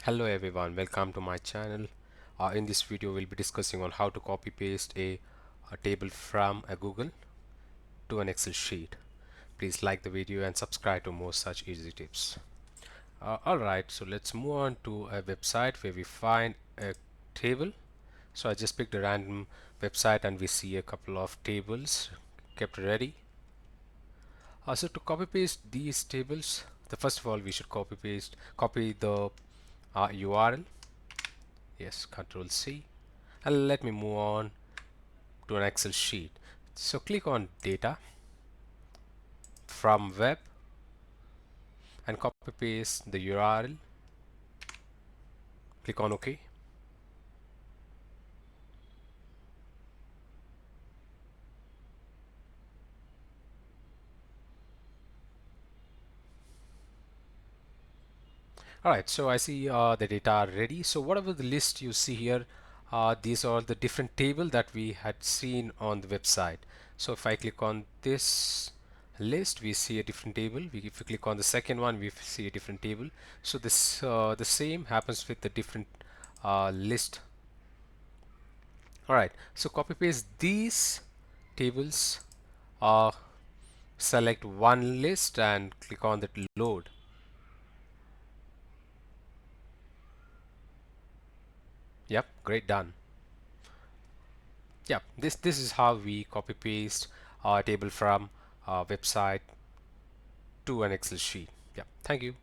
Hello everyone, welcome to my channel. In this video we'll be discussing on how to copy paste a table from a Google to an Excel sheet. Please like the video and subscribe to more such easy tips. Alright, so let's move on to a website where we find a table. So I just picked a random website and we see a couple of tables kept ready. So to copy paste these tables, first of all we should copy the URL. Yes, Control C, and let me move on to an Excel sheet. So click on data from web and copy paste the URL. Click on OK. Alright, so I see the data are ready. So whatever the list you see here, these are the different table that we had seen on the website. So if I click on this list, we see a different table. If we click on the second one, we see a different table. So this the same happens with the different list. Alright, so copy paste these tables, uh, select one list and click on that load. Yep, great, done. Yep, this is how we copy paste a table from a website to an Excel sheet. Yep, thank you.